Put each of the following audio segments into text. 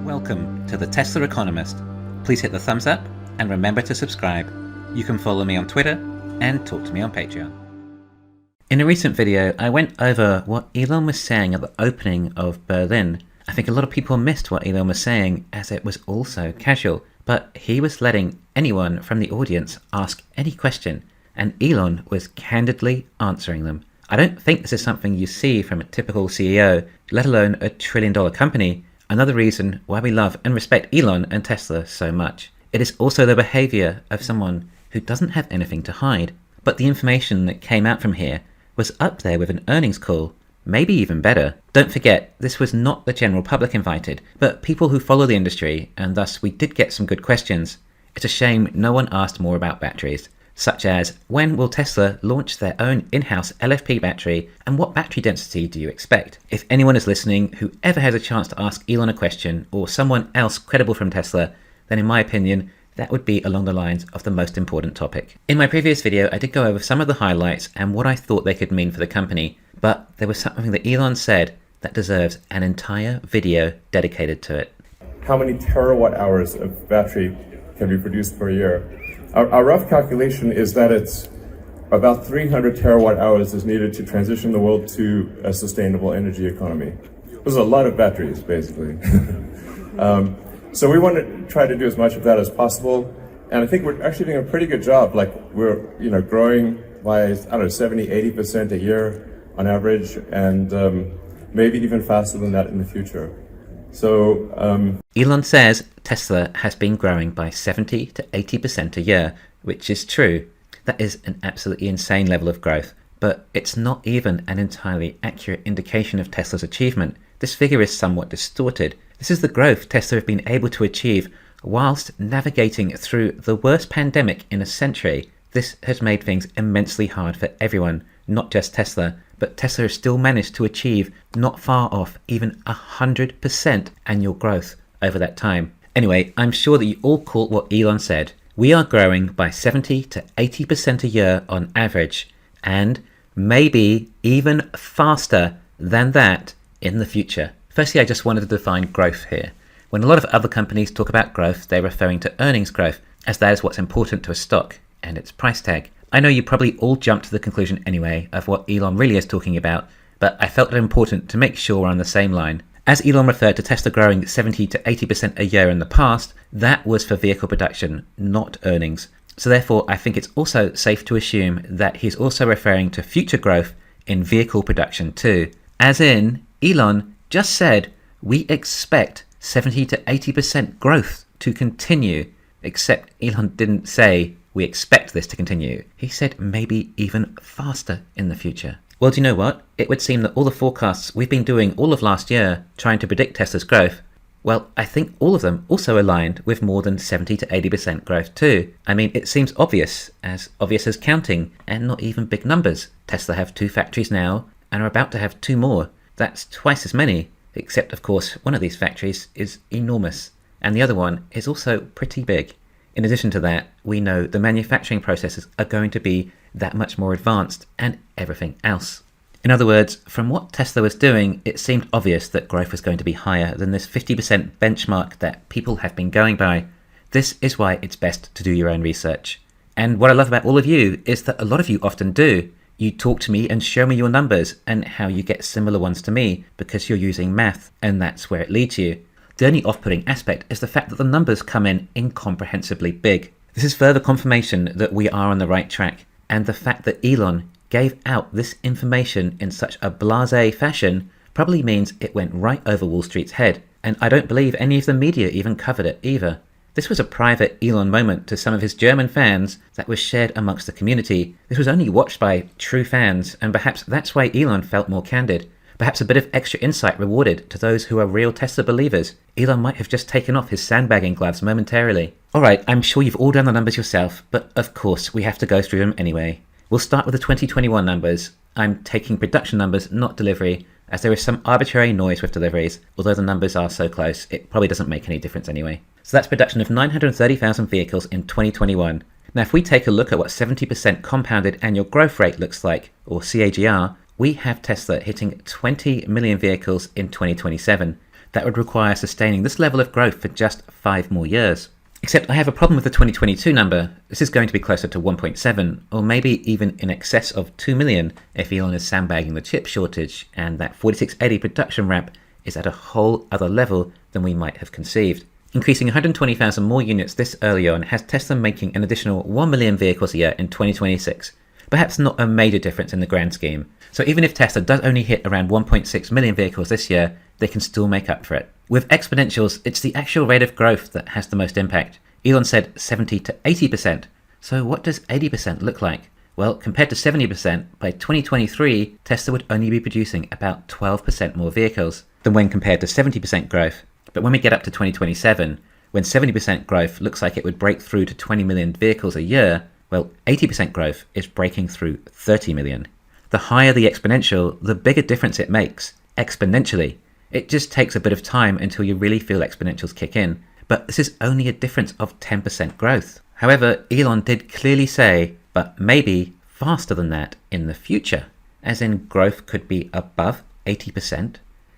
Welcome to the Tesla Economist. Please hit the thumbs up and remember to subscribe. You can follow me on Twitter and talk to me on Patreon. In a recent video, I went over what Elon was saying at the opening of Berlin. I think a lot of people missed what Elon was saying as it was all so casual, but he was letting anyone from the audience ask any question, and Elon was candidly answering them. I don't think this is something you see from a typical CEO, let alone a trillion-dollar company. Another reason why we love and respect Elon and Tesla so much. It is also the behavior of someone who doesn't have anything to hide. But the information that came out from here was up there with an earnings call, maybe even better. Don't forget, this was not the general public invited, but people who follow the industry, and thus we did get some good questions. It's a shame no one asked more about batteries, such as when will Tesla launch their own in-house LFP battery and what battery density do you expect? If anyone is listening who ever has a chance to ask Elon a question or someone else credible from Tesla, then in my opinion, that would be along the lines of the most important topic. In my previous video, I did go over some of the highlights and what I thought they could mean for the company, but there was something that Elon said that deserves an entire video dedicated to it. How many terawatt hours of battery can be produced per year? Our rough calculation is that it's about 300 terawatt hours is needed to transition the world to a sustainable energy economy. There's a lot of batteries, basically. So we want to try to do as much of that as possible, and I think we're actually doing a pretty good job. Like we're, growing by 70-80% a year on average, and maybe even faster than that in the future. So Elon says Tesla has been growing by 70 to 80% a year, which is true. That is an absolutely insane level of growth, but it's not even an entirely accurate indication of Tesla's achievement. This figure is somewhat distorted. This is the growth Tesla have been able to achieve whilst navigating through the worst pandemic in a century. This has made things immensely hard for everyone, not just Tesla, but Tesla has still managed to achieve not far off even 100% annual growth over that time. Anyway, I'm sure that you all caught what Elon said. We are growing by 70 to 80% a year on average, and maybe even faster than that in the future. Firstly, I just wanted to define growth here. When a lot of other companies talk about growth, they're referring to earnings growth, as that is what's important to a stock and its price tag. I know you probably all jumped to the conclusion anyway of what Elon really is talking about, but I felt it important to make sure we're on the same line. As Elon referred to Tesla growing 70 to 80% a year in the past, that was for vehicle production, not earnings. So therefore, I think it's also safe to assume that he's also referring to future growth in vehicle production too. As in, Elon just said, we expect 70 to 80% growth to continue, except Elon didn't say we expect this to continue. He said maybe even faster in the future. Well, do you know what? It would seem that all the forecasts we've been doing all of last year trying to predict Tesla's growth, well, I think all of them also aligned with more than 70 to 80% growth too. I mean, it seems obvious as counting, and not even big numbers. Tesla have 2 factories now and are about to have 2 more. That's twice as many, except of course one of these factories is enormous and the other one is also pretty big. In addition to that, we know the manufacturing processes are going to be that much more advanced and everything else. In other words, from what Tesla was doing, it seemed obvious that growth was going to be higher than this 50% benchmark that people have been going by. This is why it's best to do your own research. And what I love about all of you is that a lot of you often do. You talk to me and show me your numbers and how you get similar ones to me because you're using math, and that's where it leads you. The only off-putting aspect is the fact that the numbers come in incomprehensibly big. This is further confirmation that we are on the right track, and the fact that Elon gave out this information in such a blasé fashion probably means it went right over Wall Street's head, and I don't believe any of the media even covered it either. This was a private Elon moment to some of his German fans that was shared amongst the community. This was only watched by true fans, and perhaps that's why Elon felt more candid. Perhaps a bit of extra insight rewarded to those who are real Tesla believers. Elon might have just taken off his sandbagging gloves momentarily. Alright, I'm sure you've all done the numbers yourself, but of course we have to go through them anyway. We'll start with the 2021 numbers. I'm taking production numbers, not delivery, as there is some arbitrary noise with deliveries, although the numbers are so close, it probably doesn't make any difference anyway. So that's production of 930,000 vehicles in 2021. Now if we take a look at what 70% compounded annual growth rate looks like, or CAGR, we have Tesla hitting 20 million vehicles in 2027. that would require sustaining this level of growth for just 5 more years. Except I have a problem with the 2022 number. This is going to be closer to 1.7, or maybe even in excess of 2 million if Elon is sandbagging the chip shortage and that 4680 production ramp is at a whole other level than we might have conceived. Increasing 120,000 more units this early on has Tesla making an additional 1 million vehicles a year in 2026. Perhaps not a major difference in the grand scheme. So even if Tesla does only hit around 1.6 million vehicles this year, they can still make up for it. With exponentials, it's the actual rate of growth that has the most impact. Elon said 70 to 80%. So what does 80% look like? Well, compared to 70%, by 2023, Tesla would only be producing about 12% more vehicles than when compared to 70% growth. But when we get up to 2027, when 70% growth looks like it would break through to 20 million vehicles a year, well, 80% growth is breaking through 30 million. The higher the exponential, the bigger difference it makes, exponentially. It just takes a bit of time until you really feel exponentials kick in. But this is only a difference of 10% growth. However, Elon did clearly say, but maybe faster than that in the future, as in growth could be above 80%.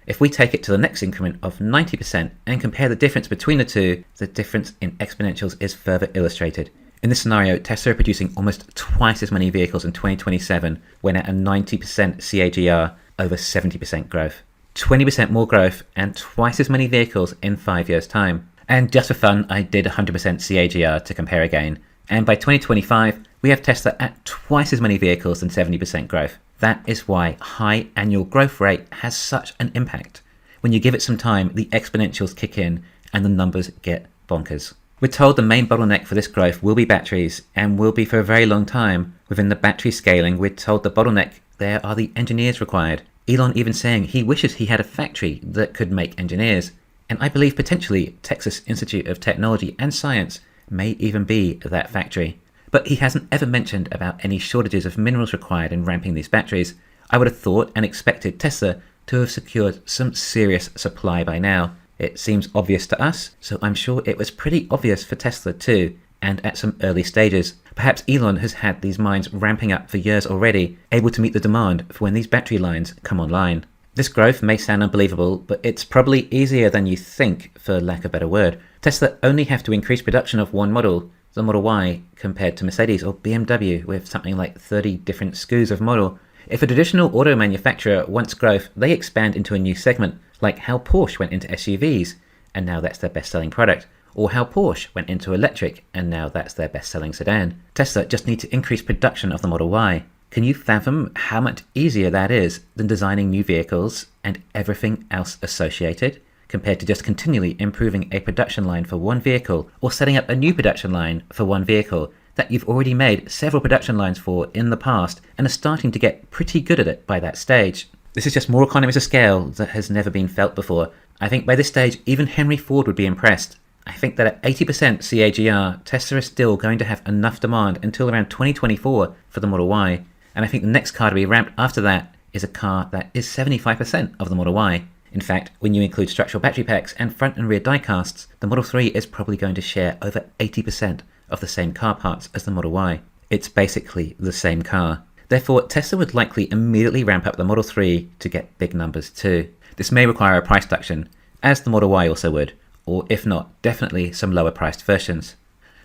If we take it to the next increment of 90% and compare the difference between the two, the difference in exponentials is further illustrated. In this scenario, Tesla are producing almost twice as many vehicles in 2027 when at a 90% CAGR over 70% growth. 20% more growth and twice as many vehicles in 5 years' time. And just for fun, I did 100% CAGR to compare again. And by 2025, we have Tesla at twice as many vehicles than 70% growth. That is why high annual growth rate has such an impact. When you give it some time, the exponentials kick in and the numbers get bonkers. We're told the main bottleneck for this growth will be batteries and will be for a very long time. Within the battery scaling, we're told the bottleneck there are the engineers required. Elon even saying he wishes he had a factory that could make engineers. And I believe potentially Texas Institute of Technology and Science may even be that factory. But he hasn't ever mentioned about any shortages of minerals required in ramping these batteries. I would have thought and expected Tesla to have secured some serious supply by now. It seems obvious to us, so I'm sure it was pretty obvious for Tesla too, and at some early stages. Perhaps Elon has had these mines ramping up for years already, able to meet the demand for when these battery lines come online. This growth may sound unbelievable, but it's probably easier than you think, for lack of a better word. Tesla only have to increase production of one model, the Model Y, compared to Mercedes or BMW with something like 30 different SKUs of model. If a traditional auto manufacturer wants growth, they expand into a new segment, like how Porsche went into SUVs, and now that's their best-selling product, or how Porsche went into electric, and now that's their best-selling sedan. Tesla just need to increase production of the Model Y. Can you fathom how much easier that is than designing new vehicles and everything else associated, compared to just continually improving a production line for one vehicle or setting up a new production line for one vehicle that you've already made several production lines for in the past and are starting to get pretty good at it by that stage? This is just more economies of scale that has never been felt before. I think by this stage, even Henry Ford would be impressed. I think that at 80% CAGR, Tesla is still going to have enough demand until around 2024 for the Model Y. And I think the next car to be ramped after that is a car that is 75% of the Model Y. In fact, when you include structural battery packs and front and rear die casts, the Model 3 is probably going to share over 80% of the same car parts as the Model Y. It's basically the same car. Therefore, Tesla would likely immediately ramp up the Model 3 to get big numbers too. This may require a price reduction, as the Model Y also would, or if not, definitely some lower priced versions.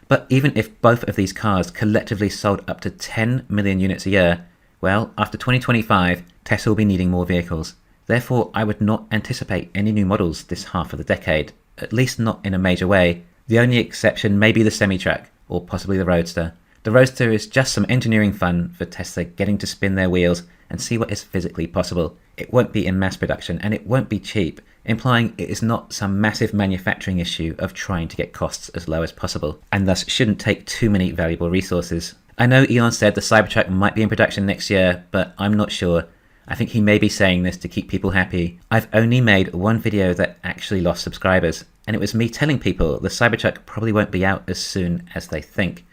But even if both of these cars collectively sold up to 10 million units a year, well, after 2025, Tesla will be needing more vehicles. Therefore, I would not anticipate any new models this half of the decade, at least not in a major way. The only exception may be the semi-truck, or possibly the Roadster. The Roadster is just some engineering fun for Tesla getting to spin their wheels and see what is physically possible. It won't be in mass production and it won't be cheap, implying it is not some massive manufacturing issue of trying to get costs as low as possible, and thus shouldn't take too many valuable resources. I know Elon said the Cybertruck might be in production next year, but I'm not sure. I think he may be saying this to keep people happy. I've only made one video that actually lost subscribers, and it was me telling people the Cybertruck probably won't be out as soon as they think.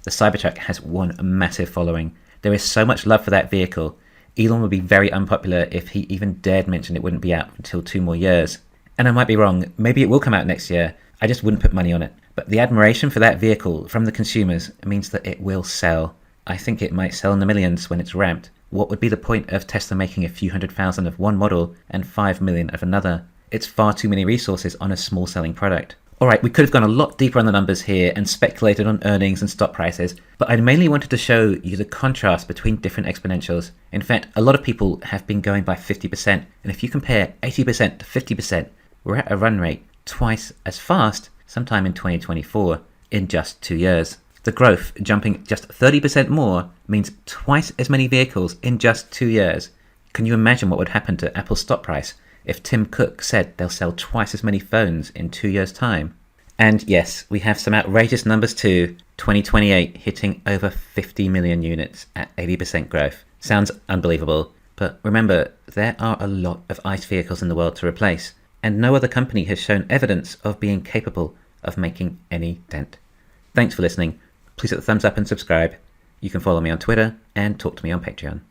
The Cybertruck has one massive following. There is so much love for that vehicle. Elon would be very unpopular if he even dared mention it wouldn't be out until 2 more years. And I might be wrong, maybe it will come out next year. I just wouldn't put money on it. But the admiration for that vehicle from the consumers means that it will sell. I think it might sell in the millions when it's ramped. What would be the point of Tesla making a few 100,000 of one model and 5 million of another? It's far too many resources on a small selling product. Alright, we could have gone a lot deeper on the numbers here and speculated on earnings and stock prices, but I mainly wanted to show you the contrast between different exponentials. In fact, a lot of people have been going by 50%, and if you compare 80% to 50%, we're at a run rate twice as fast sometime in 2024 in just 2 years. The growth jumping just 30% more means twice as many vehicles in just 2 years. Can you imagine what would happen to Apple's stock price if Tim Cook said they'll sell twice as many phones in 2 years' time? And yes, we have some outrageous numbers too. 2028 hitting over 50 million units at 80% growth. Sounds unbelievable, but remember, there are a lot of ICE vehicles in the world to replace, and no other company has shown evidence of being capable of making any dent. Thanks for listening. Please hit the thumbs up and subscribe. You can follow me on Twitter and talk to me on Patreon.